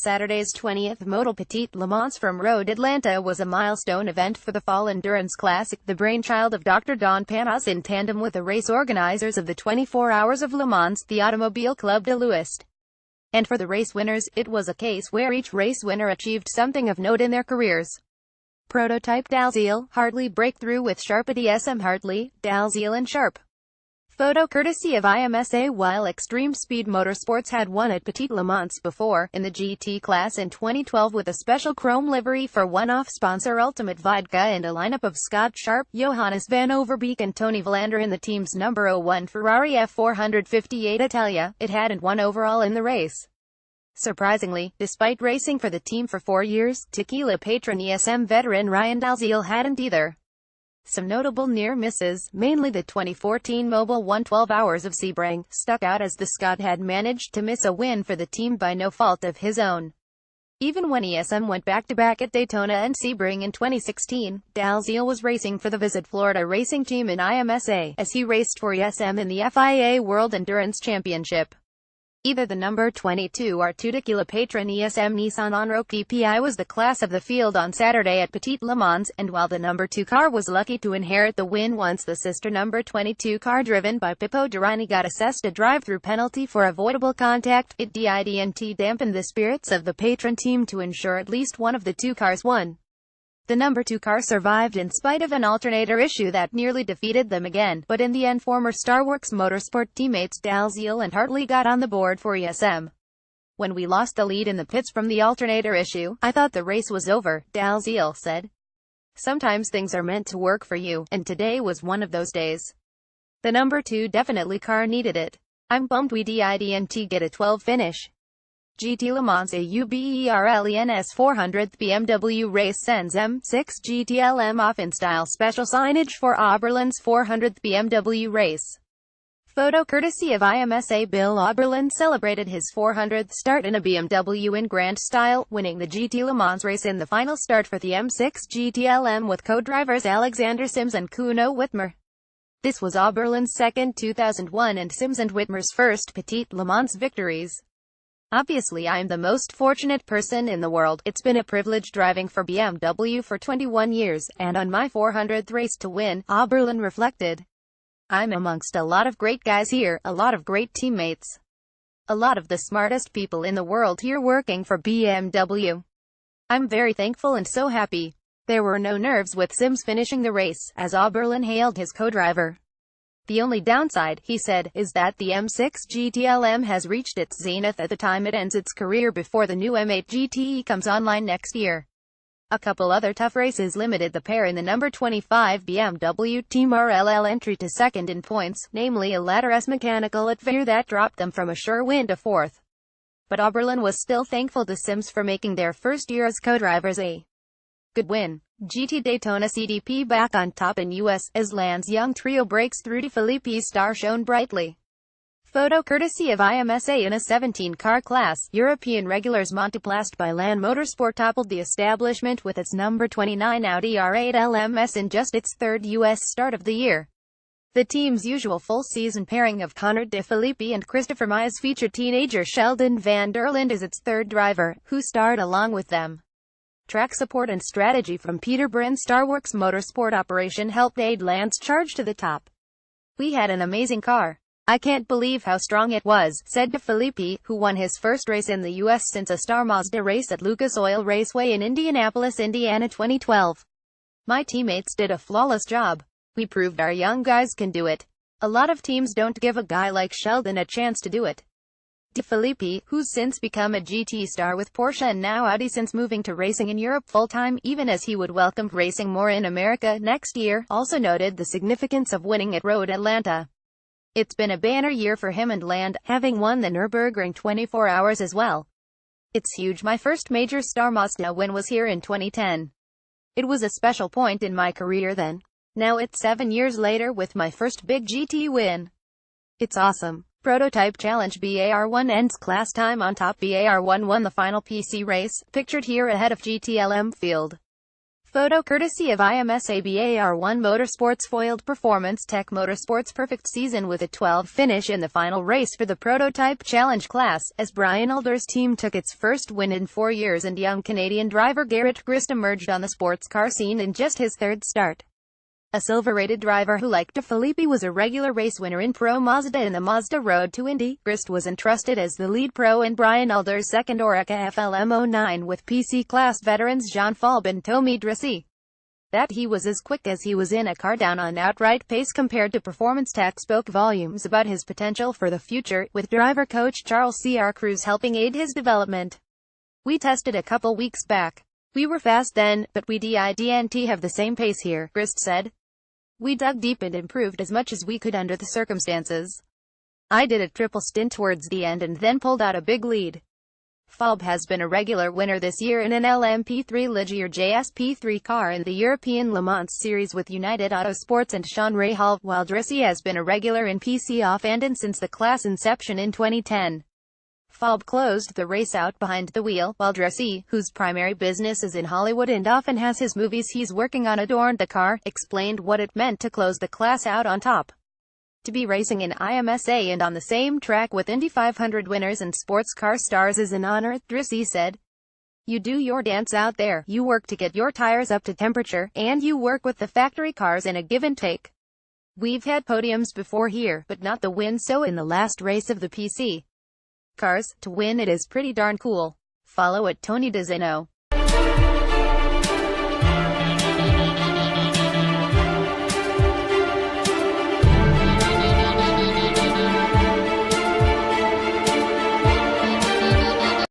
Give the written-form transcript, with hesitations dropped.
Saturday's 20th Motul Petit Le Mans from Road Atlanta was a milestone event for the Fall Endurance Classic, the brainchild of Dr. Don Panos in tandem with the race organizers of the 24 Hours of Le Mans, the Automobile Club de l'Ouest. And for the race winners, it was a case where each race winner achieved something of note in their careers. Prototype Dalziel, Hartley breakthrough with Sharp at ESM Hartley, Dalziel and Sharp. Photo courtesy of IMSA. While Extreme Speed Motorsports had won at Petit Le Mans before, in the GT class in 2012 with a special chrome livery for one-off sponsor Ultimate Vodka and a lineup of Scott Sharp, Johannes van Overbeek and Tony Valander in the team's number 01 Ferrari F458 Italia, it hadn't won overall in the race. Surprisingly, despite racing for the team for 4 years, Tequila patron ESM veteran Ryan Dalziel hadn't either. Some notable near misses, mainly the 2014 Mobil 112 Hours of Sebring, stuck out as the Scot had managed to miss a win for the team by no fault of his own. Even when ESM went back-to-back at Daytona and Sebring in 2016, Dalziel was racing for the Visit Florida racing team in IMSA, as he raced for ESM in the FIA World Endurance Championship. Either the number 22 or 2 Tequila patron ESM Nissan Enroque DPI was the class of the field on Saturday at Petit Le Mans, and while the number 2 car was lucky to inherit the win once the sister number 22 car driven by Pippo Derani got assessed a drive-through penalty for avoidable contact, it didn't dampen the spirits of the patron team to ensure at least one of the 2 cars won. The number 2 car survived in spite of an alternator issue that nearly defeated them again, but in the end former Starworks Motorsport teammates Dalziel and Hartley got on the board for ESM. When we lost the lead in the pits from the alternator issue, I thought the race was over, Dalziel said. Sometimes things are meant to work for you, and today was one of those days. The number 2 definitely car needed it. I'm bummed we didn't get a 12 finish. GT Le Mans AUBERLENS 400th BMW race sends M6 GTLM off in style. Special signage for Oberlin's 400th BMW race. Photo courtesy of IMSA. Bill Oberlin celebrated his 400th start in a BMW in grand style, winning the GT Le Mans race in the final start for the M6 GTLM with co-drivers Alexander Sims and Kuno Whitmer. This was Oberlin's second 2001 and Sims and Whitmer's first Petit Le Mans victories. Obviously I'm the most fortunate person in the world. It's been a privilege driving for BMW for 21 years, and on my 400th race to win, Oberlin reflected. I'm amongst a lot of great guys here, a lot of great teammates. A lot of the smartest people in the world here working for BMW. I'm very thankful and so happy. There were no nerves with Sims finishing the race, as Oberlin hailed his co-driver. The only downside, he said, is that the M6 GTLM has reached its zenith at the time it ends its career before the new M8 GTE comes online next year. A couple other tough races limited the pair in the number 25 BMW Team RLL entry to second in points, namely a ladder S mechanical at Veer that dropped them from a sure win to fourth. But Oberlin was still thankful to Sims for making their first year as co-drivers a good win. GT Daytona CDP back on top in US, as Land's young trio breaks through. De Filippi's star shone brightly. Photo courtesy of IMSA. In a 17-car class, European regulars Monteplastic by Land Motorsport toppled the establishment with its number 29 Audi R8 LMS in just its third US start of the year. The team's usual full-season pairing of Connor De Filippi and Christopher Myers featured teenager Sheldon van der Linde as its third driver, who starred along with them. Track support and strategy from Peter Bryn Starworks Motorsport operation helped aid Land's charge to the top. We had an amazing car. I can't believe how strong it was, said De Filippi, who won his first race in the U.S. since a Star Mazda race at Lucas Oil Raceway in Indianapolis, Indiana 2012. My teammates did a flawless job. We proved our young guys can do it. A lot of teams don't give a guy like Sheldon a chance to do it. De Filippi, who's since become a GT star with Porsche and now Audi since moving to racing in Europe full-time, even as he would welcome racing more in America next year, also noted the significance of winning at Road Atlanta. It's been a banner year for him and Land, having won the Nürburgring 24 Hours as well. It's huge. My first major Star Mazda win was here in 2010. It was a special point in my career then. Now it's 7 years later with my first big GT win. It's awesome. Prototype Challenge BAR1 ends class time on top. BAR1 won the final PC race, pictured here ahead of GTLM field. Photo courtesy of IMSABAR1 Motorsports. Foiled Performance Tech Motorsports perfect season with a 12th finish in the final race for the Prototype Challenge class, as Brian Alder's team took its first win in 4 years and young Canadian driver Garrett Grist emerged on the sports car scene in just his third start. A silver-rated driver who, like De Filippi, was a regular race winner in Pro Mazda in the Mazda Road to Indy, Grist was entrusted as the lead pro in Brian Alder's second Oreca FLM09 with PC class veterans Jean Falb and Tommy Drissi. That he was as quick as he was in a car down on outright pace compared to Performance Tech spoke volumes about his potential for the future, with driver coach Charles C.R. Cruz helping aid his development. "We tested a couple weeks back. We were fast then, but we didn't have the same pace here," Grist said. "We dug deep and improved as much as we could under the circumstances. I did a triple stint towards the end and then pulled out a big lead." Falb has been a regular winner this year in an LMP3 Ligier JSP3 car in the European Le Mans Series with United Autosports and Sean Rahal, while Drissi has been a regular in PC off-and since the class inception in 2010. Falb closed the race out behind the wheel, while Drissi, whose primary business is in Hollywood and often has his movies he's working on adorned the car, explained what it meant to close the class out on top. "To be racing in IMSA and on the same track with Indy 500 winners and sports car stars is an honor," Drissi said. "You do your dance out there, you work to get your tires up to temperature, and you work with the factory cars in a give and take. We've had podiums before here, but not the win, so in the last race of the PC cars, to win it is pretty darn cool." Follow at Tony DeZeno.